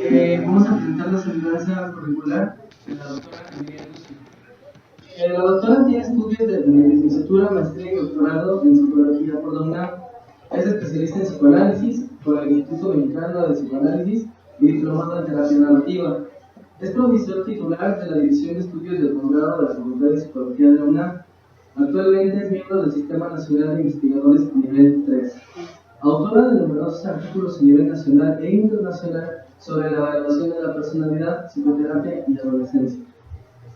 Vamos a presentar la semblanza curricular de la doctora Emilia Lucio. La doctora tiene estudios de licenciatura, maestría y doctorado en psicología por la UNAM. Es especialista en psicoanálisis por el Instituto Mexicano de Psicoanálisis y diplomado en terapia narrativa. Es profesor titular de la División de Estudios del Posgrado de la Facultad de Psicología de la UNAM. Actualmente es miembro del Sistema Nacional de Investigadores Nivel 3. Autora de numerosos artículos a nivel nacional e internacional sobre la evaluación de la personalidad, psicoterapia y adolescencia.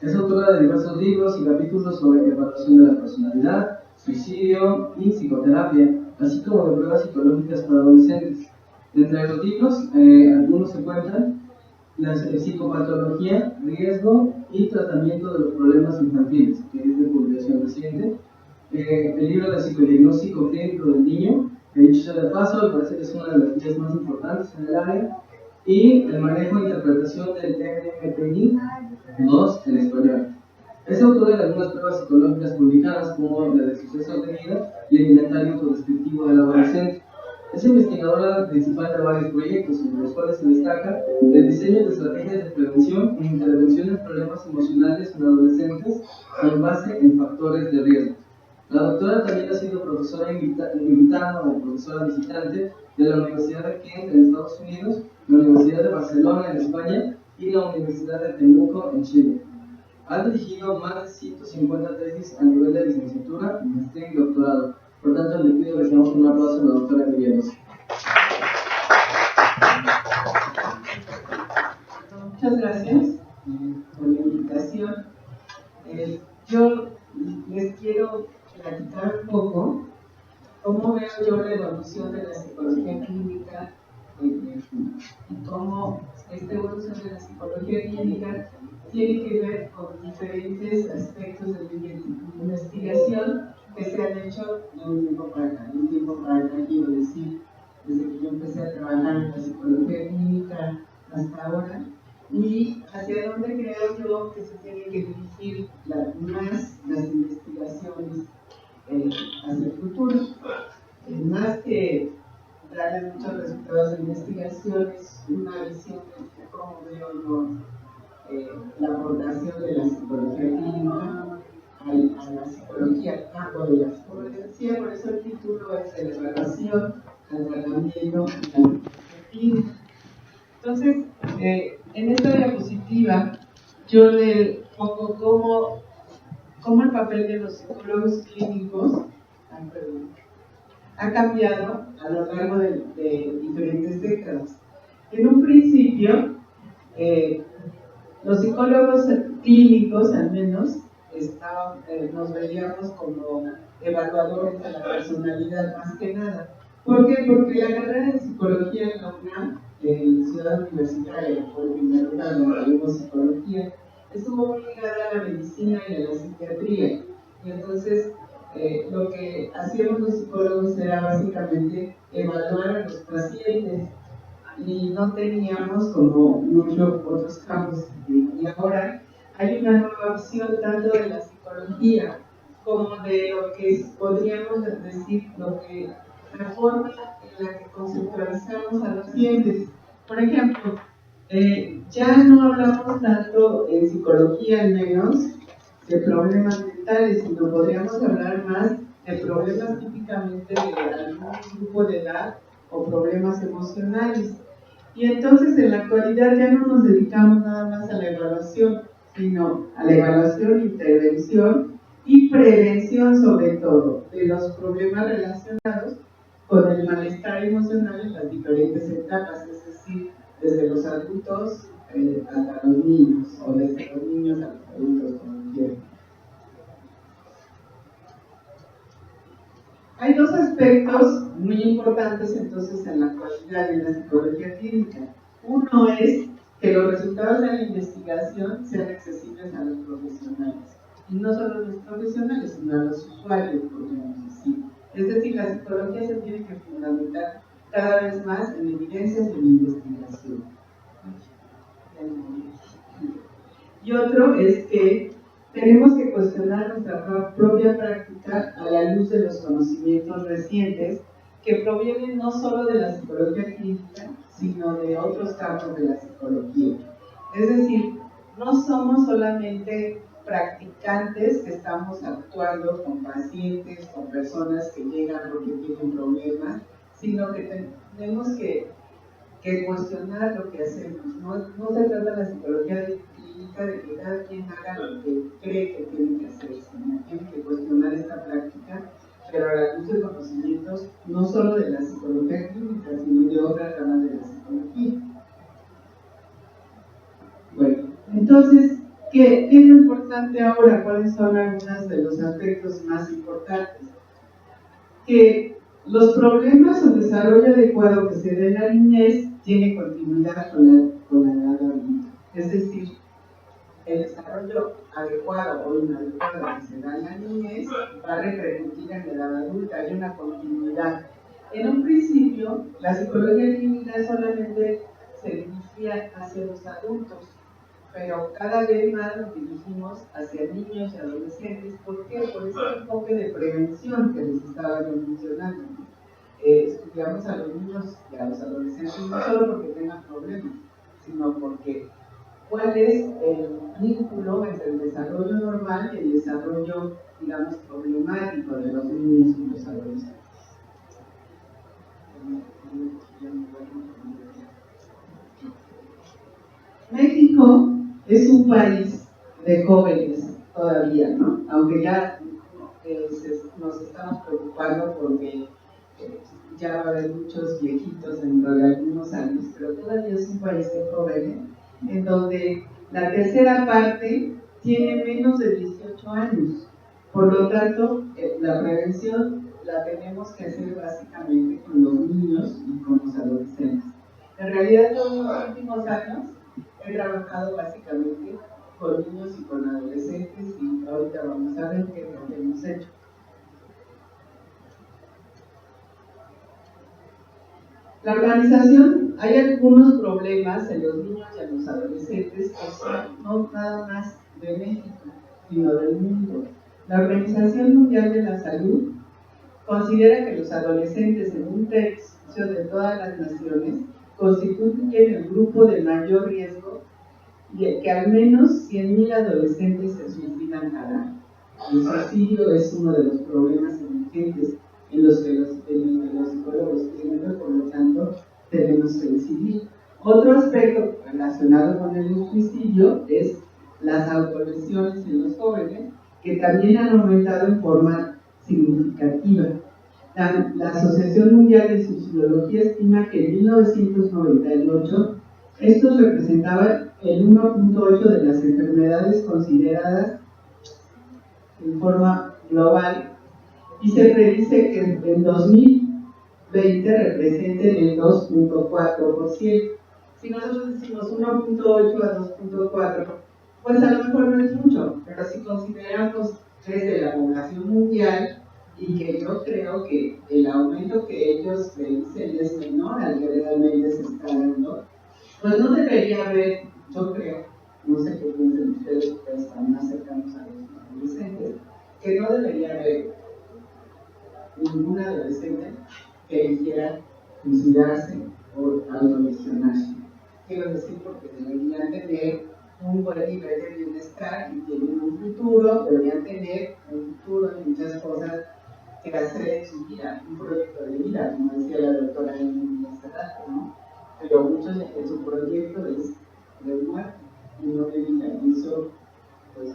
Es autora de diversos libros y capítulos sobre evaluación de la personalidad, suicidio y psicoterapia, así como de pruebas psicológicas para adolescentes. Entre los libros, algunos se cuentan la psicopatología, riesgo y tratamiento de los problemas infantiles, que es de publicación reciente. El libro de psicodiagnóstico clínico del niño, que dicho sea de paso, me parece que es una de las guías más importantes en el área, y el manejo e interpretación del NMPI-2 en español. Es autor de algunas pruebas psicológicas publicadas, como la de sucesos de vida y el inventario autodescriptivo del adolescente. Es investigadora principal de varios proyectos, entre los cuales se destaca el diseño de estrategias de prevención e intervención en problemas emocionales en adolescentes con base en factores de riesgo. La doctora también ha sido profesora invitada o profesora visitante de la Universidad de Kent en Estados Unidos, la Universidad de Barcelona en España y la Universidad de Temuco en Chile. Ha dirigido más de 150 tesis a nivel de licenciatura, maestría y doctorado. Por tanto, le pido que le demos un aplauso a la doctora Emilia Lucio. Muchas gracias por la invitación. Yo les quiero platicar un poco cómo veo yo la evolución de la psicología clínica y cómo esta evolución de la psicología clínica tiene que ver con diferentes aspectos de la investigación que se han hecho de un tiempo para acá, quiero decir, desde que yo empecé a trabajar en la psicología clínica hasta ahora, y hacia dónde creo yo que se tienen que dirigir más las investigaciones hacia el futuro. Más que darle muchos resultados de investigaciones, una visión de cómo veo yo la aportación de la psicología clínica a la psicología, al campo de la psicología. Por eso el título es de la evaluación, al tratamiento y la psicología clínica. Entonces, en esta diapositiva yo le pongo cómo el papel de los psicólogos clínicos ha cambiado a lo largo de diferentes décadas. En un principio, los psicólogos clínicos, al menos, nos veíamos como evaluadores de la personalidad más que nada. ¿Por qué? Porque la carrera de psicología en la UNAM, en Ciudad Universitaria, por el primer lugar donde vimos psicología, estuvo muy ligada a la medicina y a la psiquiatría. Y entonces, lo que hacíamos los psicólogos era básicamente evaluar a los pacientes y no teníamos como muchos otros campos. Y ahora hay una nueva visión tanto de la psicología como de lo que podríamos decir la forma en la que conceptualizamos a los pacientes. Por ejemplo, ya no hablamos tanto en psicología al menos de problemas mentales, sino podríamos hablar más de problemas típicamente de algún grupo de edad o problemas emocionales. Y entonces en la actualidad ya no nos dedicamos nada más a la evaluación, sino a la evaluación, intervención y prevención sobre todo de los problemas relacionados con el malestar emocional en las diferentes etapas, es decir, desde los adultos hasta los niños, o desde los niños a los adultos, como quieran. Hay dos aspectos muy importantes entonces en la actualidad en la psicología clínica. Uno es que los resultados de la investigación sean accesibles a los profesionales. Y no solo a los profesionales, sino a los usuarios, podríamos decir. Es decir, la psicología se tiene que fundamentar cada vez más en evidencias y en investigación. Y otro es que tenemos que cuestionar nuestra propia práctica a la luz de los conocimientos recientes que provienen no solo de la psicología clínica, sino de otros campos de la psicología. Es decir, no somos solamente practicantes que estamos actuando con pacientes, con personas que llegan porque tienen problemas, sino que tenemos que cuestionar lo que hacemos. No se trata la psicología clínica de que cada quien haga lo que cree que tiene que hacer, sino tiene que cuestionar esta práctica, pero a la luz de conocimientos no solo de la psicología clínica, sino de otras ramas de la psicología. Bueno, entonces, ¿qué es lo importante ahora? ¿Cuáles son algunos de los aspectos más importantes? Que los problemas o desarrollo adecuado que se da en la niñez tiene continuidad con la edad adulta. Es decir, el desarrollo adecuado o inadecuado que se da en la niñez va a repercutir en la edad adulta, hay una continuidad. En un principio, la psicología clínica solamente se dirigía hacia los adultos, pero cada vez más nos dirigimos hacia niños y adolescentes. ¿Por qué? Por ese enfoque de prevención que les estaba mencionando. Estudiamos a los niños y a los adolescentes no solo porque tengan problemas, sino porque cuál es el vínculo entre el desarrollo normal y el desarrollo, digamos, problemático de los niños y los adolescentes. México es un país de jóvenes todavía, ¿no? Aunque ya nos estamos preocupando porque ya va a haber muchos viejitos dentro de algunos años, pero todavía es un país de jóvenes en donde la tercera parte tiene menos de 18 años. Por lo tanto, la prevención la tenemos que hacer básicamente con los niños y con los adolescentes. En realidad, todos los últimos años he trabajado básicamente con niños y con adolescentes y ahorita vamos a ver qué es lo que hemos hecho. La organización, hay algunos problemas en los niños y en los adolescentes que son no nada más de México, sino del mundo. La Organización Mundial de la Salud considera que los adolescentes en un tercio de todas las naciones constituyen el grupo de mayor riesgo y que al menos 100.000 adolescentes se suicidan cada año. El suicidio es uno de los problemas emergentes en los que los psicólogos tienen, por lo tanto, tenemos que incidir. Otro aspecto relacionado con el suicidio es las autolesiones en los jóvenes, que también han aumentado en forma significativa. La Asociación Mundial de Suicidología estima que en 1998 esto representaba el 1.8% de las enfermedades consideradas en forma global y se predice que en 2020 representen el 2.4%. Si nosotros decimos 1.8 a 2.4, pues a lo mejor no es mucho, pero si consideramos desde la población mundial y que yo creo que el aumento que ellos dicen es menor al que realmente se está dando, pues no debería haber, yo creo, no sé qué piensan ustedes que están más cercanos a los adolescentes, que no debería haber ningún adolescente que eligiera suicidarse o autolesionarse. Quiero decir, porque deberían tener un buen nivel de bienestar y tienen un futuro, deberían tener un futuro y muchas cosas que hacer en su vida, un proyecto de vida, como decía la doctora en hace rato, ¿no? Pero muchos de su proyecto es de muerte y no de vida, y eso, pues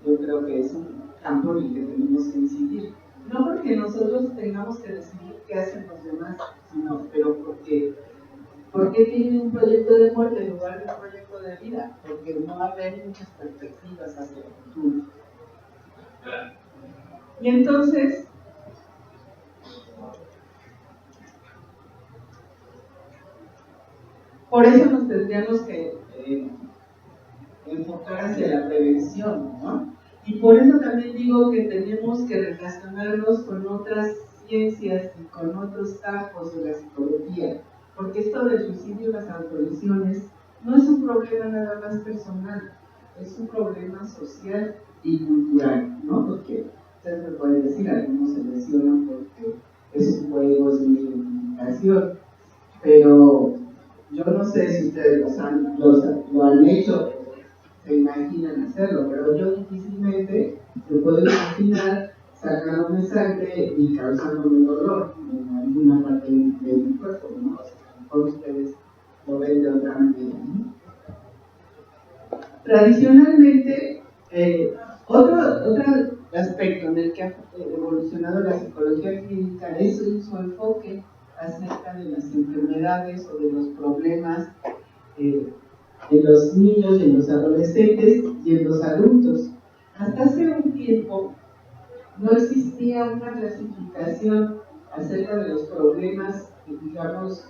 yo creo que es un campo en el que tenemos que incidir. No porque nosotros tengamos que decidir qué hacen los demás, sino, pero porque tienen un proyecto de muerte en lugar de un proyecto de vida, porque no va a haber muchas perspectivas hacia el futuro. Y entonces, por eso nos tendríamos que enfocar hacia la prevención, ¿no? Y por eso también digo que tenemos que relacionarnos con otras ciencias y con otros campos de la psicología, porque esto del suicidio y las autolesiones no es un problema nada más personal, es un problema social y cultural, ¿no? Porque ustedes me pueden decir, algunos se lesionan porque es un juego, es una identificación, pero yo no sé si ustedes lo han hecho, se imaginan hacerlo, pero yo difícilmente me puedo imaginar sacándome sangre y causándome dolor en alguna parte de mi cuerpo, ¿no? O sea, a lo mejor ustedes lo ven de otra manera, ¿no? Tradicionalmente, otro aspecto en el que ha evolucionado la psicología clínica es su enfoque acerca de las enfermedades o de los problemas en los niños, en los adolescentes y en los adultos. Hasta hace un tiempo no existía una clasificación acerca de los problemas, digamos,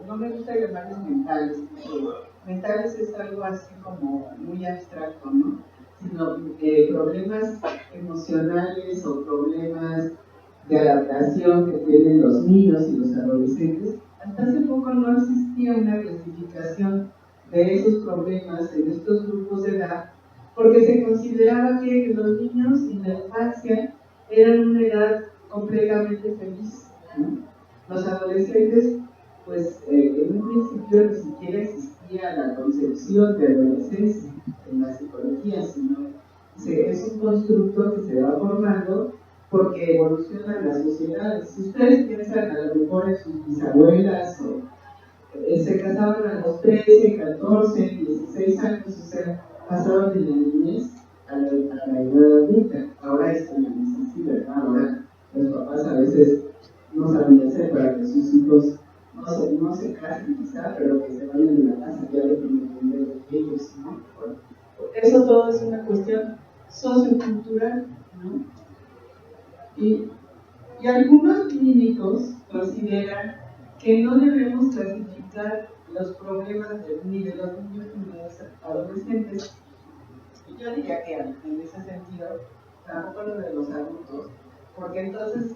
no me gusta llamarles mentales, porque mentales es algo así como muy abstracto, ¿no? Sino problemas emocionales o problemas de adaptación que tienen los niños y los adolescentes. Hasta hace poco no existía una clasificación de esos problemas en estos grupos de edad, porque se consideraba que los niños en la infancia eran una edad completamente feliz, ¿no? Los adolescentes, pues en un principio ni siquiera existía la concepción de adolescencia en la psicología, sino es un constructo que se va formando porque evolucionan las sociedades. Si ustedes piensan a lo mejor en sus bisabuelas o se casaban a los 13, 14, 16 años, o sea, pasaban de la niñez a la edad adulta. Ahora esto ya no es así, ¿verdad? Ahora los papás a veces no sabían hacer para que sus hijos no se casen quizá, pero que se vayan de la casa, ya depende de ellos, ¿no? Eso todo es una cuestión sociocultural, ¿no? Y algunos clínicos consideran que no debemos clasificar los problemas ni de los niños ni de los adolescentes. Yo diría que en ese sentido, tampoco lo de los adultos, porque entonces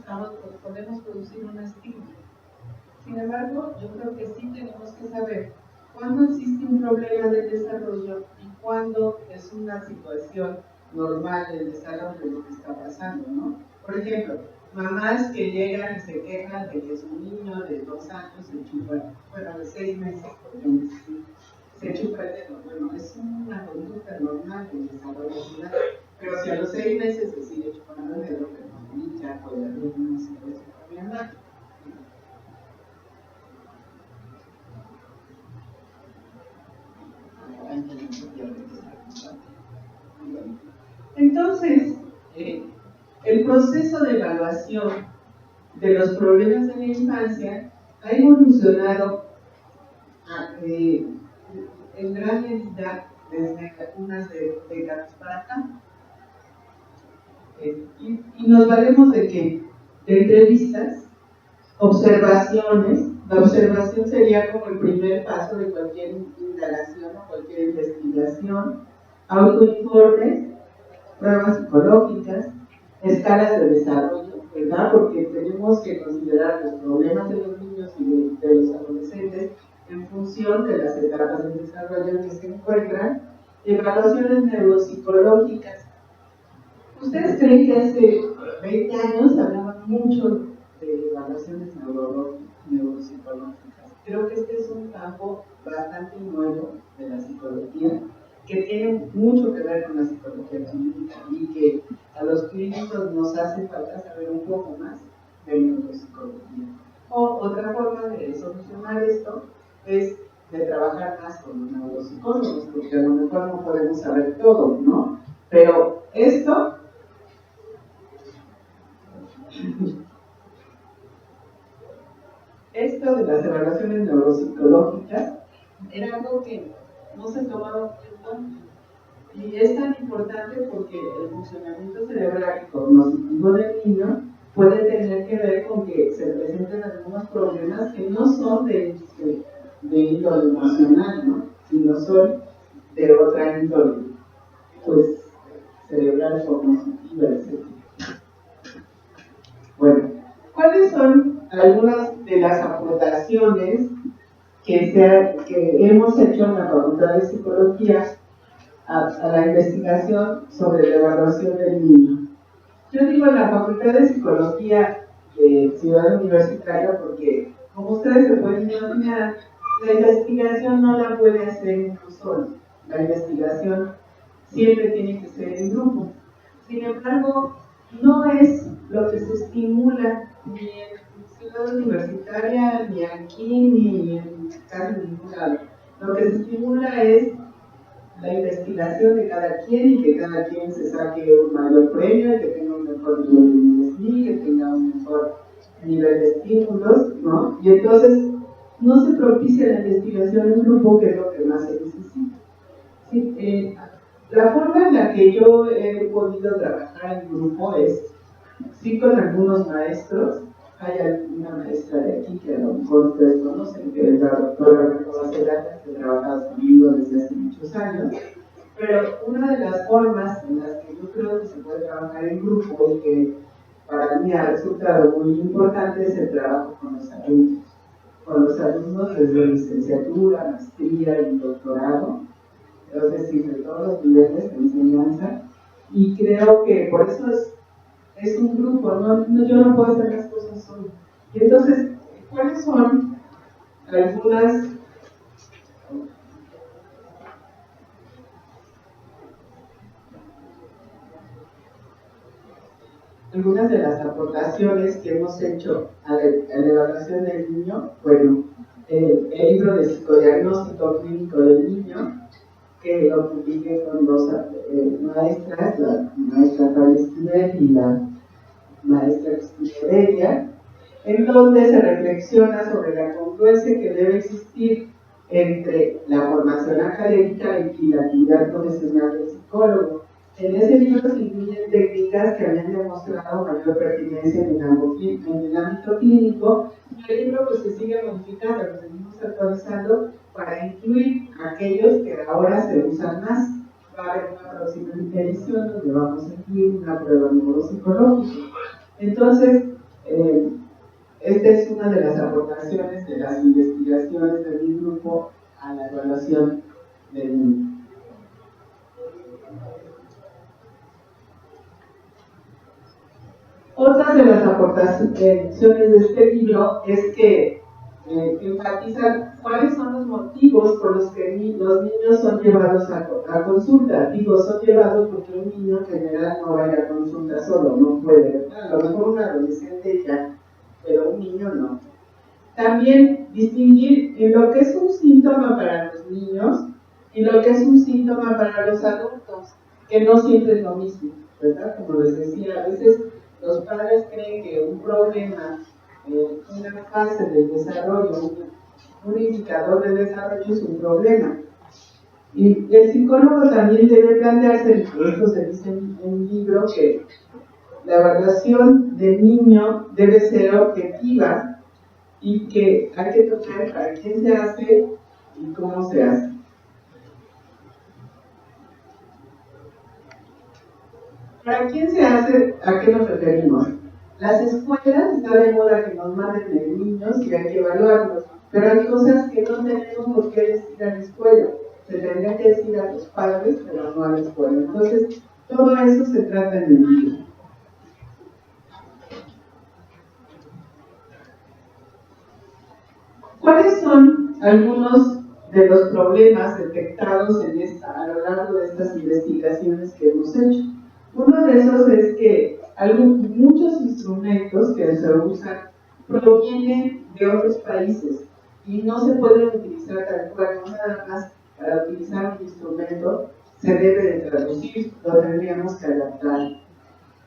podemos producir un estigma. Sin embargo, yo creo que sí tenemos que saber cuándo existe un problema del desarrollo y cuándo es una situación normal del desarrollo de lo que está pasando, ¿no? Por ejemplo, mamás que llegan y se quejan de que su niño de 2 años se chupa, bueno, de 6 meses, por ejemplo, se chupa el dedo. Bueno, es una conducta normal del desarrollo social, pero si a los 6 meses se sigue chupando el dedo, pues ya puede haber una situación problemática. Entonces, el proceso de evaluación de los problemas de la infancia ha evolucionado en gran medida desde unas décadas para acá. Y nos valemos de qué? De entrevistas, observaciones. La observación sería como el primer paso de cualquier indagación o cualquier investigación, autoinformes, pruebas psicológicas, escalas de desarrollo, ¿verdad? Porque tenemos que considerar los problemas de los niños y de los adolescentes en función de las etapas de desarrollo en que se encuentran, evaluaciones neuropsicológicas. ¿Ustedes creen que hace 20 años hablaban mucho de evaluaciones neuropsicológicas? Creo que este es un campo bastante nuevo de la psicología, que tiene mucho que ver con la psicología clínica y que a los clínicos nos hace falta saber un poco más de neuropsicología. O otra forma de solucionar esto es de trabajar más con los neuropsicólogos, porque a lo mejor no podemos saber todo, ¿no? Pero esto de las evaluaciones neuropsicológicas era algo que no se tomaba muy en cuenta. Y es tan importante porque el funcionamiento cerebral y cognitivo del niño puede tener que ver con que se presenten algunos problemas que no son de índole emocional, ¿no? Sino son de otra índole, pues cerebral, cognitiva, etc. Bueno, ¿cuáles son algunas de las aportaciones que hemos hecho en la Facultad de Psicología a la investigación sobre la evaluación del niño? Yo digo en la Facultad de Psicología de Ciudad Universitaria porque como ustedes se pueden imaginar, la investigación no la puede hacer uno solo. La investigación siempre tiene que ser en grupo. Sin embargo, no es lo que se estimula ni en Ciudad Universitaria, ni aquí, ni en casi ningún lado. Lo que se estimula es la investigación de cada quien y que cada quien se saque un mayor premio, que tenga un mejor nivel de investigación, que tenga un mejor nivel de estímulos, ¿no? Y entonces no se propicia la investigación en grupo, que es lo que más se necesita. Sí, la forma en la que yo he podido trabajar en grupo es, sí, con algunos maestros. Hay alguna maestra de aquí que a lo mejor ustedes conocen, que es la doctora Rosalía, que ha trabajado conmigo desde hace muchos años. Pero una de las formas en las que yo creo que se puede trabajar en grupo y que para mí ha resultado muy importante es el trabajo con los alumnos. Con los alumnos desde licenciatura, maestría y doctorado, es decir, de todos los niveles de enseñanza. Y creo que por eso es un grupo, yo no puedo hacer las cosas solo. Y entonces, ¿cuáles son algunas de las aportaciones que hemos hecho a la evaluación del niño? Bueno, el libro de psicodiagnóstico clínico del niño, que lo publiqué con dos maestras, la maestra Carla Esquivel y la maestra Cristina Heredia, en donde se reflexiona sobre la congruencia que debe existir entre la formación académica y la actividad profesional del psicólogo. En ese libro se incluyen técnicas que habían demostrado mayor pertinencia en el ámbito clínico, y el libro pues se sigue modificando, lo seguimos actualizando para incluir aquellos que ahora se usan más. Va a haber una próxima edición donde vamos a incluir una prueba neuropsicológica. Entonces, esta es una de las aportaciones de las investigaciones de mi grupo a la evaluación del niño. Otra de las aportaciones de este libro es que enfatizan cuáles son los motivos por los que los niños son llevados a consulta. Digo, son llevados porque un niño en general no va a ir a consulta solo, no puede. A lo mejor un adolescente ya, pero un niño no. También distinguir en lo que es un síntoma para los niños y lo que es un síntoma para los adultos, que no siempre es lo mismo, ¿verdad? Como les decía, a veces los padres creen que un problema, una fase del desarrollo, un indicador de desarrollo es un problema. Y el psicólogo también debe plantearse, esto se dice en el libro, que la evaluación del niño debe ser objetiva y que hay que tocar para quién se hace y cómo se hace. ¿Para quién se hace? ¿A qué nos referimos? Las escuelas, está de moda que nos manden de niños y hay que evaluarlos, pero hay cosas que no tenemos por qué decir a la escuela. Se tendría que decir a los padres, pero no a la escuela. Entonces, todo eso se trata en el libro. ¿Cuáles son algunos de los problemas detectados a lo largo de estas investigaciones que hemos hecho? Uno de esos es que muchos instrumentos que se usan provienen de otros países y no se pueden utilizar tal cual, no nada más para utilizar un instrumento se debe de traducir, lo tendríamos que adaptar.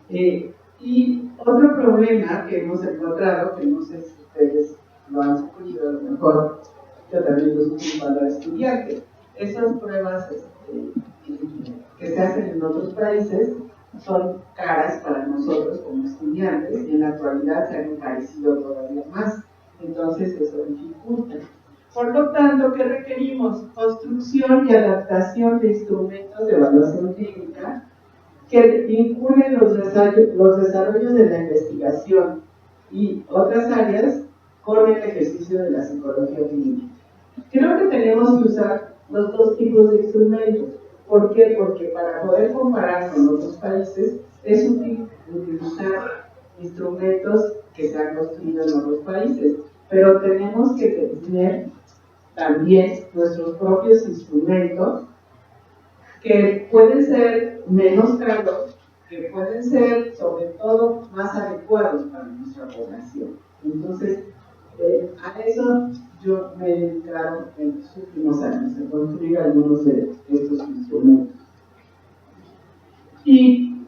Y otro problema que hemos encontrado, que no sé si ustedes lo han sufrido, a lo mejor yo también lo sufrí cuando era estudiante, esas pruebas que se hacen en otros países son caras para nosotros como estudiantes y en la actualidad se han encarecido todavía más, entonces eso dificulta. Por lo tanto, ¿qué requerimos? Construcción y adaptación de instrumentos de evaluación clínica que vinculen los desarrollos de la investigación y otras áreas con el ejercicio de la psicología clínica. Creo que tenemos que usar los dos tipos de instrumentos. ¿Por qué? Porque para poder comparar con otros países es útil utilizar instrumentos que se han construido en otros países. pero tenemos que tener también nuestros propios instrumentos que pueden ser menos caros, que pueden ser sobre todo más adecuados para nuestra población. Entonces, a eso yo me he dedicado en los últimos años a construir algunos de estos instrumentos. ¿Y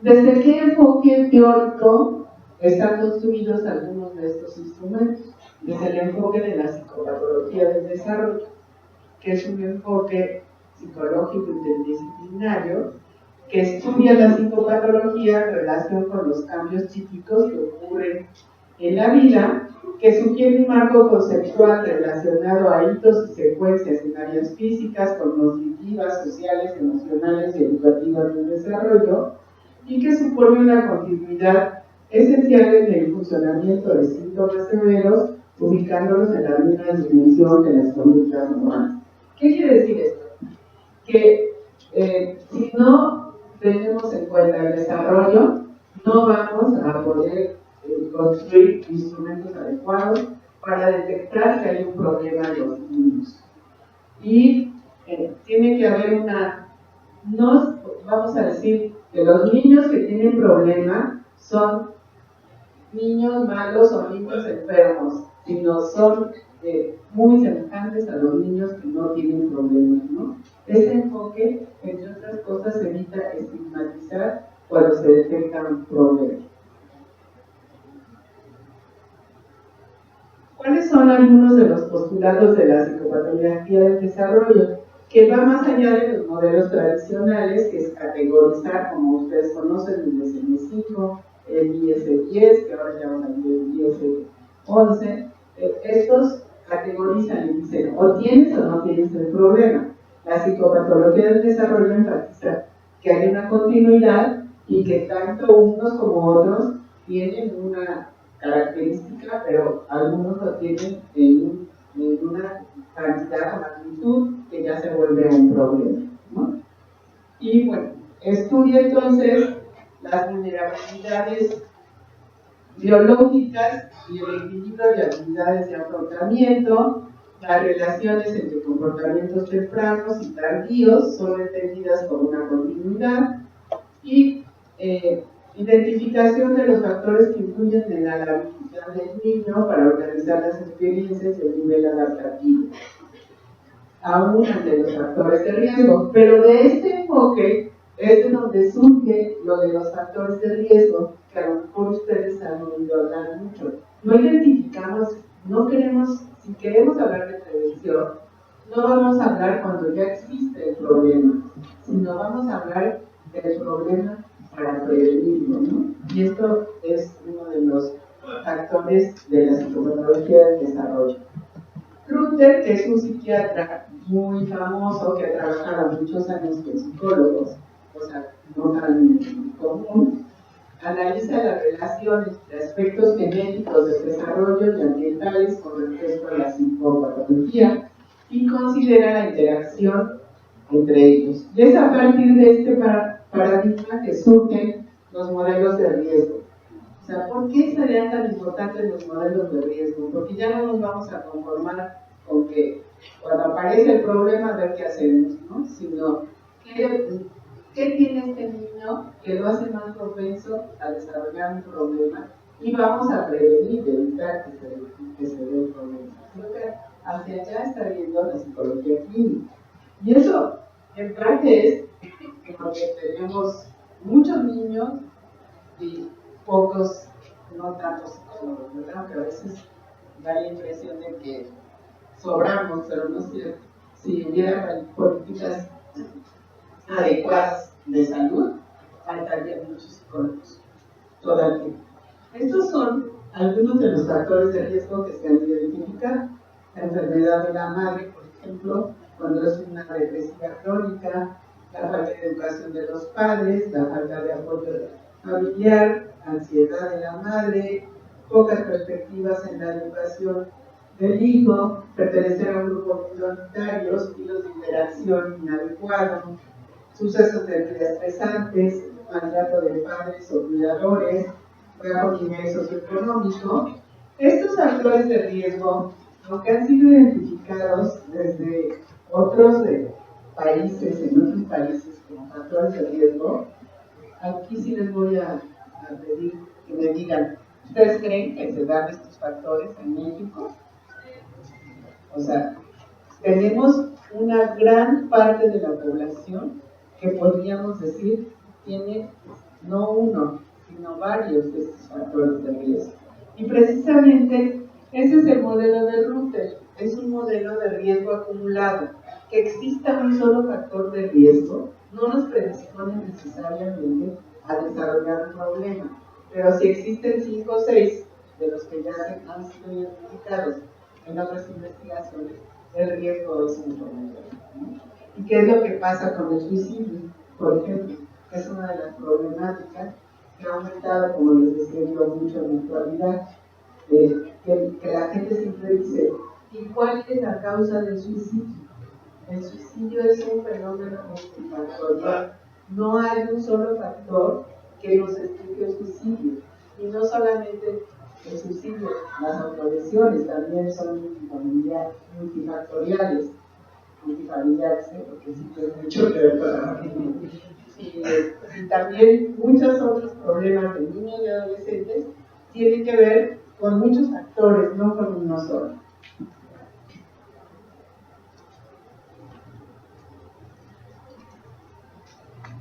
desde qué enfoque teórico están construidos algunos de estos instrumentos? Desde el enfoque de la psicopatología del desarrollo, que es un enfoque psicológico interdisciplinario que estudia la psicopatología en relación con los cambios típicos que ocurren en la vida, que sugiere un marco conceptual relacionado a hitos y secuencias en áreas físicas, cognitivas, sociales, emocionales y educativas del desarrollo, y que supone una continuidad esencial en el funcionamiento de síntomas severos, ubicándolos en la misma dimensión de las conductas humanas. ¿Qué quiere decir esto? Que si no tenemos en cuenta el desarrollo, no vamos a poder construir instrumentos adecuados para detectar que hay un problema en los niños. Y tiene que haber no vamos a decir que los niños que tienen problemas son niños malos o niños enfermos, sino son muy semejantes a los niños que no tienen problemas, ¿no? Este enfoque, entre otras cosas, evita estigmatizar cuando se detectan problemas. ¿Cuáles son algunos de los postulados de la psicopatología del desarrollo? Que va más allá de los modelos tradicionales, que es categorizar, como ustedes conocen, el DSM-5, el IS-10, que ahora llaman el IS-11. Estos categorizan y dicen, o tienes o no tienes el problema. La psicopatología del desarrollo enfatiza que hay una continuidad y que tanto unos como otros tienen una característica, pero algunos lo tienen en una cantidad o magnitud que ya se vuelve un problema, ¿no? Y bueno, estudia entonces las vulnerabilidades biológicas y el equilibrio de habilidades de afrontamiento. Las relaciones entre comportamientos tempranos y tardíos son entendidas como una continuidad, y identificación de los factores que influyen en la habilidad del niño para organizar las experiencias y el nivel adaptativo, aún ante los factores de riesgo. Pero de este enfoque es de donde surge lo de los factores de riesgo, que a lo mejor ustedes han oído hablar mucho. No identificamos, no queremos, si queremos hablar de prevención, no vamos a hablar cuando ya existe el problema, sino vamos a hablar del problema para prevenirlo, ¿no? Y esto es uno de los factores de la psicopatología del desarrollo. Ruther, que es un psiquiatra muy famoso que ha trabajado muchos años con psicólogos, o sea, no tan común, analiza las relaciones de aspectos genéticos del desarrollo y ambientales con respecto a la psicopatología y considera la interacción entre ellos. Y es a partir de este paradigma que surgen los modelos de riesgo. O sea, ¿por qué serían tan importantes los modelos de riesgo? Porque ya no nos vamos a conformar con que cuando aparece el problema ver qué hacemos, ¿no? Sino, ¿qué tiene este niño que lo hace más propenso a desarrollar un problema? Y vamos a prevenir, evitar que se dé el problema. Creo que hacia allá está yendo la psicología clínica. Y eso, en parte, es porque tenemos muchos niños y pocos, no tantos psicólogos, ¿verdad? Que a veces da la impresión de que sobramos, pero no es cierto. Si hubiera políticas adecuadas de salud, faltarían muchos psicólogos todavía. Estos son algunos de los factores de riesgo que se han identificado. La enfermedad de la madre, por ejemplo, cuando es una depresión crónica, la falta de educación de los padres, la falta de apoyo familiar, ansiedad de la madre, pocas perspectivas en la educación del hijo, pertenecer a un grupo minoritario, estilos de interacción inadecuados, sucesos de vida estresantes, maltrato de padres o cuidadores, bajo nivel socioeconómico, Estos factores de riesgo, aunque han sido identificados desde otros países, en otros países como factores de riesgo, aquí sí les voy a pedir que me digan, ¿ustedes creen que se dan estos factores en México? O sea, tenemos una gran parte de la población que podríamos decir tiene no uno, sino varios de estos factores de riesgo. Y precisamente ese es el modelo de Rutter, es un modelo de riesgo acumulado. Que exista un solo factor de riesgo no nos predispone necesariamente a desarrollar un problema, pero si existen 5 o 6 de los que ya han sido identificados en otras investigaciones, el riesgo es mucho mayor, ¿no? ¿Y qué es lo que pasa con el suicidio? Por ejemplo, que es una de las problemáticas que ha aumentado, como les decía yo, mucho en la actualidad, que la gente siempre dice, ¿y cuál es la causa del suicidio? El suicidio es un fenómeno multifactorial. No hay un solo factor que nos explique el suicidio. Y no solamente el suicidio, las autolesiones también son multifactoriales. Multifamiliares, porque sí tiene mucho que ver con la familia. Y también muchos otros problemas de niños y adolescentes tienen que ver con muchos factores, no con uno solo.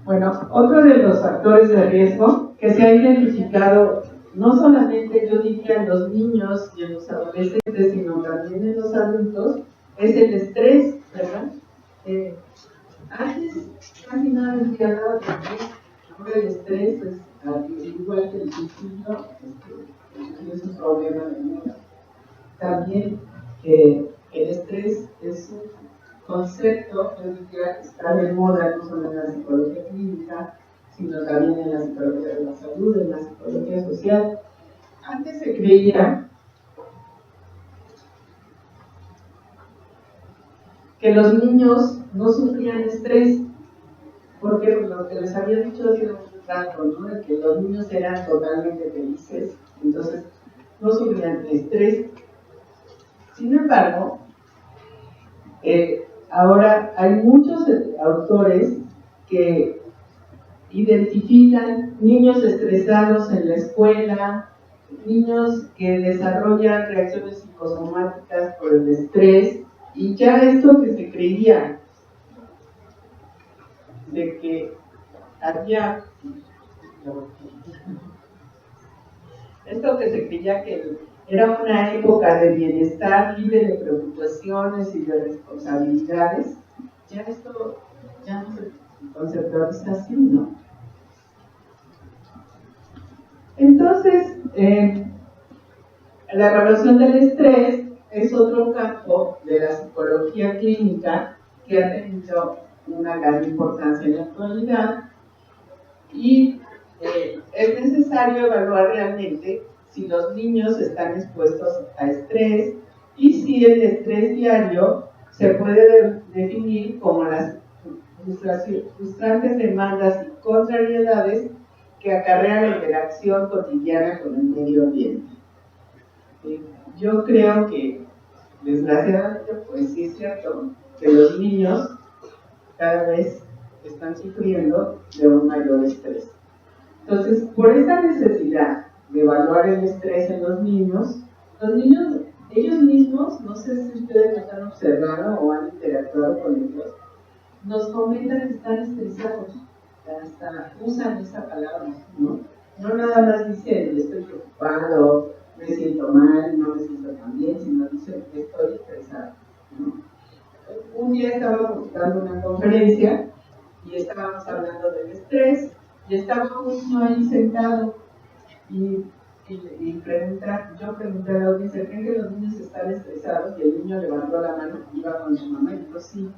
Bueno, otro de los factores de riesgo que se ha identificado no solamente, yo diría, en los niños y en los adolescentes, sino también en los adultos, es el estrés, ¿verdad? Antes casi nadie se hablaba de estrés, ahora el estrés es igual que el suicidio, es un problema de vida. También el estrés es un concepto, yo diría, que está de moda no solo en la psicología clínica, sino también en la psicología de la salud, en la psicología social. Antes se creía que los niños no sufrían estrés, porque lo que les había dicho hace un rato, ¿no? De que los niños eran totalmente felices, entonces no sufrían estrés. Sin embargo, ahora hay muchos autores que identifican niños estresados en la escuela, niños que desarrollan reacciones psicosomáticas por el estrés, y ya esto que se creía de que había esto que se creía que era una época de bienestar libre de preocupaciones y de responsabilidades, ya esto ya no se conceptualiza así, ¿no? Entonces, la evaluación del estrés es otro campo de la psicología clínica que ha tenido una gran importancia en la actualidad, y es necesario evaluar realmente si los niños están expuestos a estrés y si el estrés diario se puede definir como las frustrantes demandas y contrariedades que acarrea la interacción cotidiana con el medio ambiente. Yo creo que, desgraciadamente, pues sí es cierto que los niños cada vez están sufriendo de un mayor estrés. Entonces, por esta necesidad de evaluar el estrés en los niños, ellos mismos, no sé si ustedes nos han observado o han interactuado con ellos, nos comentan que están estresados, hasta usan esa palabra, ¿no? No nada más dicen, estoy preocupado, me siento mal, no me siento tan bien, sino dicen, estoy estresado, ¿no? Un día estábamos dando una conferencia y estábamos hablando del estrés, y estaba justo ahí sentado y yo pregunté a la audiencia, ¿creen que los niños están estresados? Y el niño levantó la mano y iba con su mamá y dijo, sí,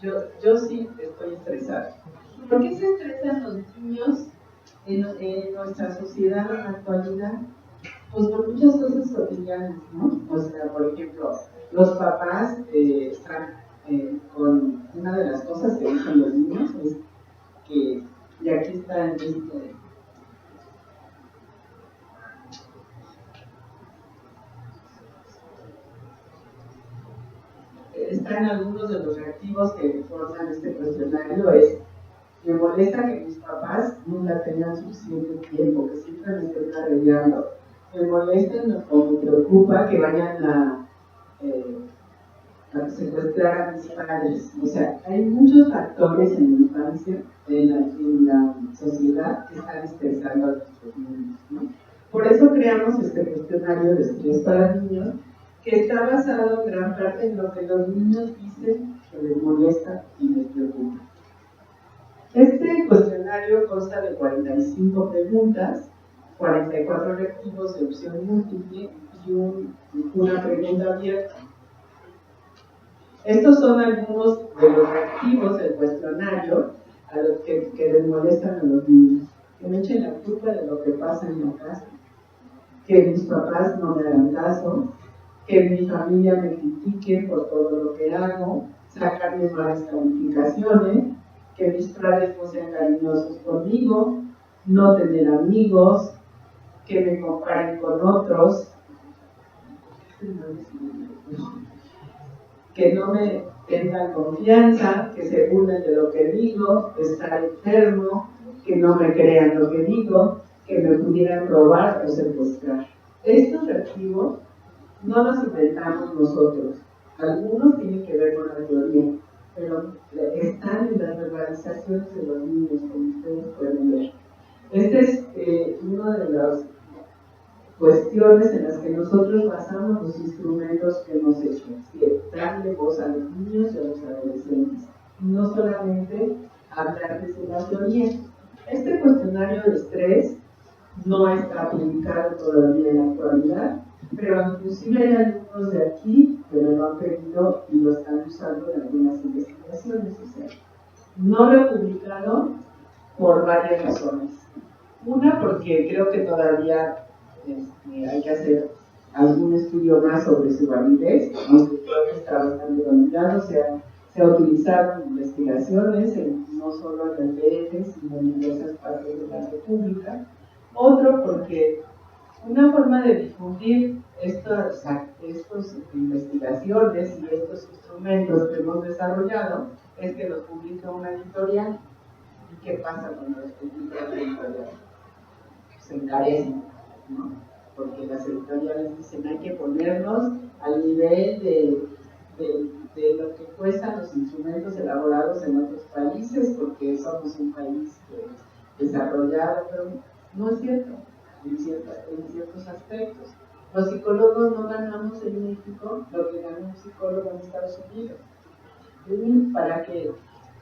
yo sí estoy estresado. ¿Por qué se estresan los niños en nuestra sociedad en la actualidad? Pues por muchas cosas cotidianas, ¿no? O sea, por ejemplo, los papás están con una de las cosas que dicen los niños es que, y aquí está algunos de los reactivos que forman este cuestionario es: me molesta que mis papás nunca tengan suficiente tiempo, que siempre me estén arreglando. Me molesta o me preocupa que vayan a secuestrar a mis padres. O sea, hay muchos factores en la infancia, en la sociedad, que están estresando a nuestros niños, ¿no? Por eso creamos este cuestionario de estrés para niños, que está basado en gran parte en lo que los niños dicen que les molesta y les preocupa. Este cuestionario consta de 45 preguntas, 44 reactivos de opción múltiple y una pregunta abierta. Estos son algunos de los reactivos del cuestionario a los que les molestan a los niños. Que me echen la culpa de lo que pasa en la casa, que mis papás no me hagan caso, que mi familia me critique por todo lo que hago, sacarme malas calificaciones, que mis padres no sean cariñosos conmigo, no tener amigos, que me comparen con otros, que no me tengan confianza, que se burlen de lo que digo, estar enfermo, que no me crean lo que digo, que me pudieran robar o secuestrar. Estos reactivos no los inventamos nosotros. Algunos tienen que ver con la teoría, pero están en las verbalizaciones de los niños, como ustedes pueden ver. Esta es una de las cuestiones en las que nosotros basamos los instrumentos que hemos hecho, que darle voz a los niños y a los adolescentes, y no solamente hablar desde la teoría. Este cuestionario de estrés no está publicado todavía en la actualidad, pero inclusive hay algunos de aquí que me lo han pedido y lo están usando en algunas investigaciones. O sea, no lo he publicado por varias razones. Una, porque creo que todavía hay que hacer algún estudio más sobre su validez, aunque creo que está bastante validado. Se ha utilizado en investigaciones, no solo en el DF, sino en diversas partes de la República. Otro, porque una forma de difundir estas investigaciones y estos instrumentos que hemos desarrollado es que los publica una editorial. ¿Y qué pasa cuando los publica una editorial? Se encarecen, ¿no? Porque las editoriales dicen hay que ponernos al nivel de lo que cuestan los instrumentos elaborados en otros países, porque somos un país desarrollado, pero no es cierto en ciertos aspectos. Los psicólogos no ganamos en México lo que gana un psicólogo en Estados Unidos. Para que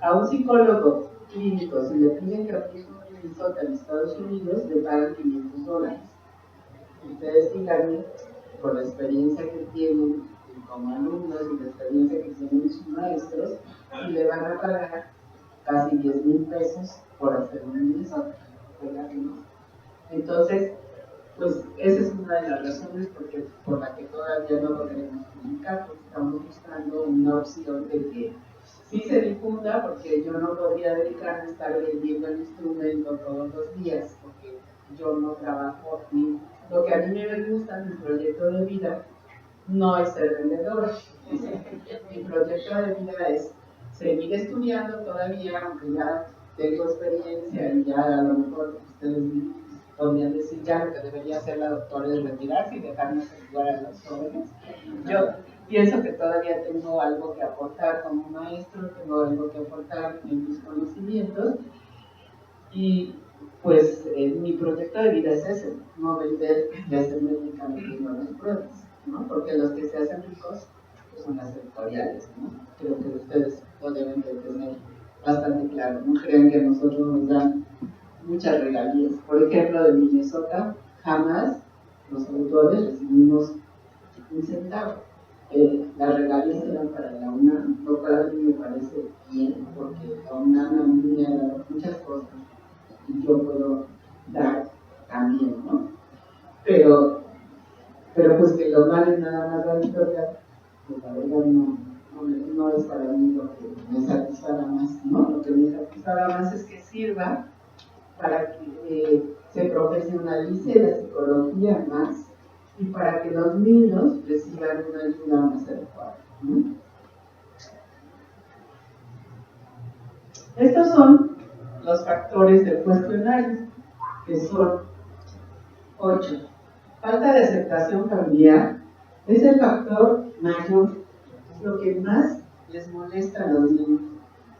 a un psicólogo clínico, si le piden que aplique un Minnesota en Estados Unidos, le pagan $500. Ustedes díganme, por la experiencia que tienen como alumnos y la experiencia que tienen sus maestros, y le van a pagar casi $10,000 por hacer un Minnesota, ¿verdad que no? Entonces, pues esa es una de las razones por la que todavía no lo queremos publicar, porque estamos buscando una opción de que sí se difunda, porque yo no podría dedicarme a estar vendiendo el instrumento todos los días, porque yo no trabajo ni lo que a mí me gusta, mi proyecto de vida no es ser vendedora. Mi proyecto de vida es seguir estudiando todavía, aunque ya tengo experiencia y ya a lo mejor ustedes podrían decir ya lo que debería hacer la doctora es retirarse y dejarnos ayudar a los jóvenes. Yo pienso que todavía tengo algo que aportar como maestro, tengo algo que aportar en mis conocimientos, y pues mi proyecto de vida es ese, no vender y hacer medicamentos no las pruebas, ¿no? Porque los que se hacen ricos pues, son las editoriales, ¿no? Creo que ustedes lo deben de tener bastante claro, no crean que a nosotros nos dan muchas regalías. Por ejemplo, de Minnesota, jamás los autores recibimos un centavo. Las regalías eran para la UNAM, lo cual a mí me parece bien, porque la UNAM a mí me ha dado muchas cosas y yo puedo dar también, ¿no? Pero pues que lo vale nada más la editorial, pues la verdad no es para mí lo que me satisfaga más, ¿no? Lo que me satisfaga más es que sirva para que se profesionalice la psicología más y para que los niños reciban una ayuda más adecuada, ¿no? Estos son los factores del cuestionario, que son 8. Falta de aceptación familiar es el factor mayor, es lo que más les molesta a los niños,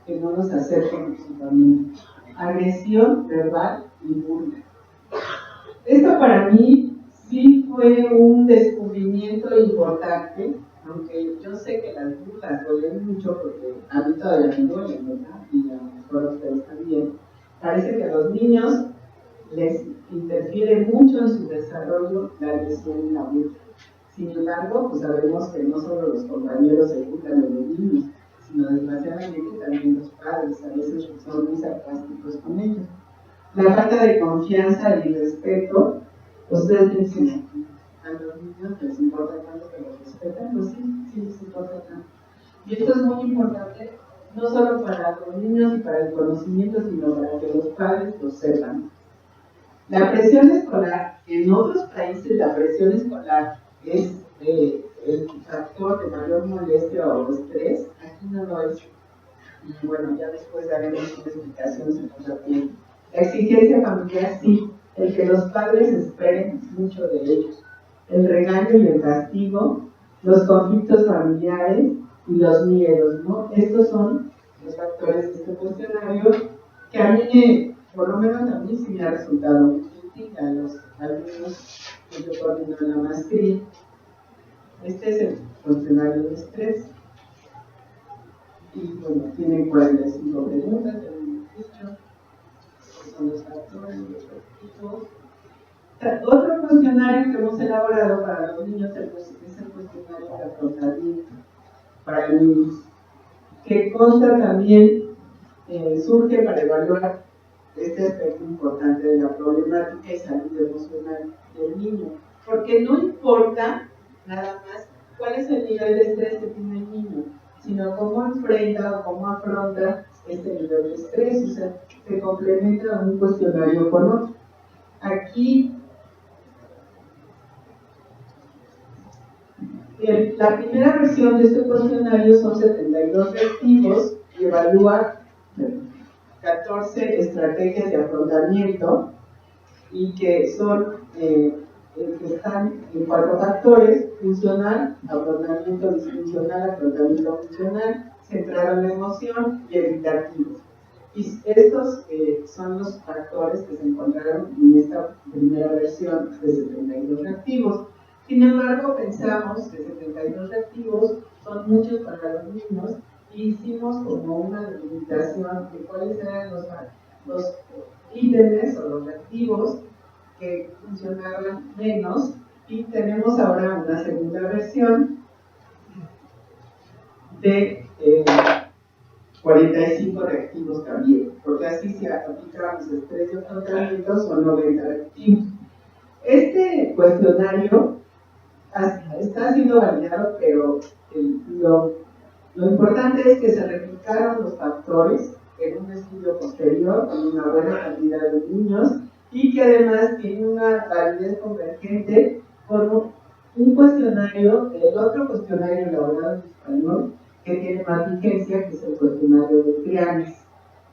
que no los acerquen a su familia. Agresión verbal y burla. Esto para mí sí fue un descubrimiento importante, aunque yo sé que las burlas duelen mucho porque a mí todavía me duelen, ¿verdad? Y a lo mejor a ustedes también. Parece que a los niños les interfiere mucho en su desarrollo la agresión y la burla. Sin embargo, pues sabemos que no solo los compañeros se burlan de los niños, sino desgraciadamente también los padres a veces son muy sarcásticos con ellos. La falta de confianza y respeto, ustedes dicen, a los niños les importa tanto que los respetan, pues sí les importa tanto. Y esto es muy importante, no solo para los niños y para el conocimiento, sino para que los padres lo sepan. La presión escolar, en otros países la presión escolar es el factor de mayor molestia o estrés, aquí no lo es. Y bueno, ya después daremos una explicación si nos da tiempo. La exigencia familiar sí, el que los padres esperen mucho de ellos. El regaño y el castigo, los conflictos familiares y los miedos, ¿no? Estos son los factores de este cuestionario que a mí, por lo menos a mí sí me ha resultado muy útil a los alumnos que yo coordino en la maestría. Este es el cuestionario de estrés. Y bueno, tiene 45 preguntas, ya lo hemos dicho. Son los factores, los objetivos. Otro cuestionario que hemos elaborado para los niños es el cuestionario de afrontamiento para niños, que consta también, surge para evaluar este aspecto importante de la problemática y salud emocional del niño, porque no importa nada más cuál es el nivel de estrés que tiene el niño, sino cómo enfrenta o cómo afronta este nivel de estrés, o sea, se complementa un cuestionario con otro. Aquí, la primera versión de este cuestionario son 72 reactivos y evalúa 14 estrategias de afrontamiento y que son que están en 4 factores: funcional, afrontamiento disfuncional, afrontamiento funcional, centrado en la emoción y evitativo. Y estos son los factores que se encontraron en esta primera versión de 72 reactivos. Sin embargo, pensamos que 72 reactivos son muchos para los niños y hicimos como una delimitación de cuáles eran los ítems o los reactivos que funcionaban menos, y tenemos ahora una segunda versión de 45 reactivos también, porque así si aplicamos estrés y afrontamiento son 90 reactivos. Este cuestionario está siendo validado, pero lo importante es que se replicaron los factores en un estudio posterior con una buena cantidad de niños y que además tiene una validez convergente con un cuestionario, el otro cuestionario elaborado en español, que tiene más vigencia, que es el cuestionario de Trianes.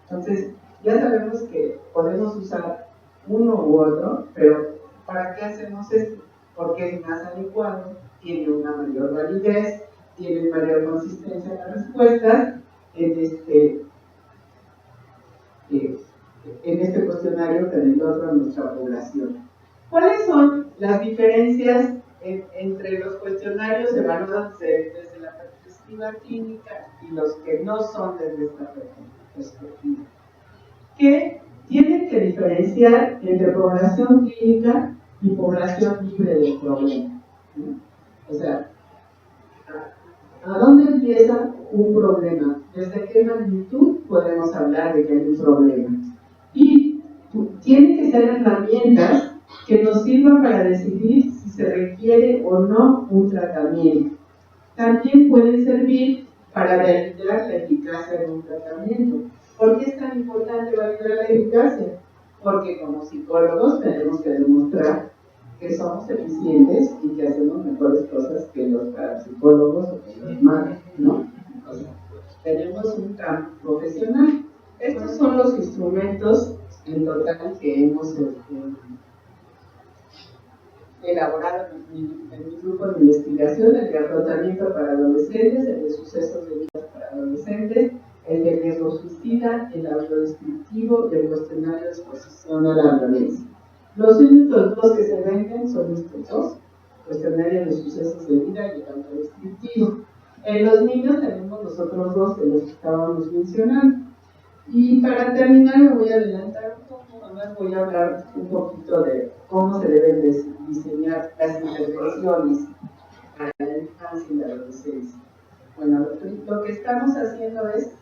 Entonces, ya sabemos que podemos usar uno u otro, pero ¿para qué hacemos esto? Porque es más adecuado, tiene una mayor validez, tiene mayor consistencia en las respuestas en este cuestionario que en el otro en nuestra población. ¿Cuáles son las diferencias entre los cuestionarios evaluados desde la perspectiva clínica y los que no son desde esta perspectiva? Que tienen que diferenciar entre población clínica y población libre del problema. O sea, ¿a dónde empieza un problema? ¿Desde qué magnitud podemos hablar de que hay un problema? Y tienen que ser herramientas que nos sirvan para decidir si se requiere o no un tratamiento. También pueden servir para validar la eficacia de un tratamiento. ¿Por qué es tan importante validar la eficacia? Porque como psicólogos tenemos que demostrar que somos eficientes y que hacemos mejores cosas que los parapsicólogos o que los magos, ¿no? O sea, tenemos un campo profesional. Estos son los instrumentos en total que hemos elaborado en mi grupo de investigación: el de afrontamiento para adolescentes, el de sucesos de vida para adolescentes, el de riesgo suicida, el audiodescriptivo y el cuestionario de exposición a la violencia. Los únicos dos que se venden son estos dos: cuestionario de sucesos de vida y el audiodescriptivo. En los niños tenemos los otros dos de los que estábamos mencionando. Y para terminar me voy a adelantar un poco, además voy a hablar un poquito de cómo se deben diseñar las intervenciones para la infancia y la adolescencia. Bueno, lo que estamos haciendo es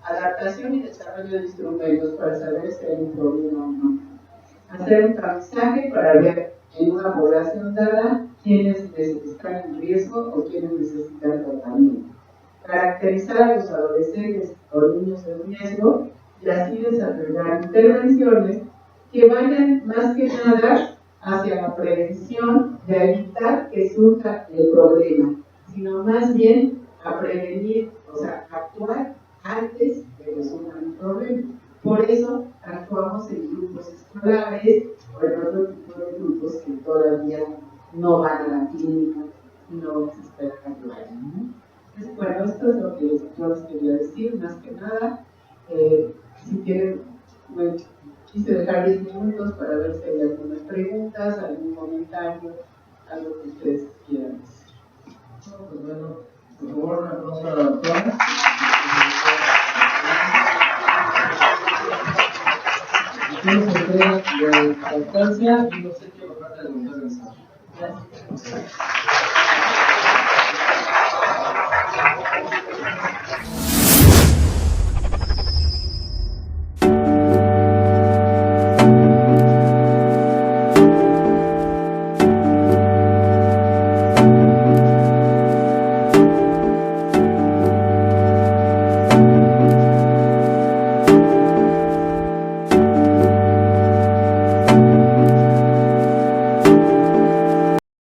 adaptación y desarrollo de instrumentos para saber si hay un problema o no. Hacer un tamizaje para ver en una población dada quiénes están en riesgo o quiénes necesitan tratamiento. Caracterizar a los adolescentes o niños en riesgo y así desarrollar intervenciones que vayan más que nada hacia la prevención, de evitar que surja el problema, sino más bien a prevenir, o sea, actuar antes de que surja el problema. Por eso actuamos en grupos escolares o en otro tipo de grupos que todavía no van a la clínica, no se esperan actuar. Entonces, bueno, esto es lo que yo les quería decir, más que nada. Si quieren, bueno, quise dejar 10 minutos para ver si hay algunas preguntas, algún comentario, algo que ustedes quieran decir. Pues bueno, por favor, un aplauso a la doctora. Tenemos entrega de lactancia y los hechos por parte del doctor González. Gracias.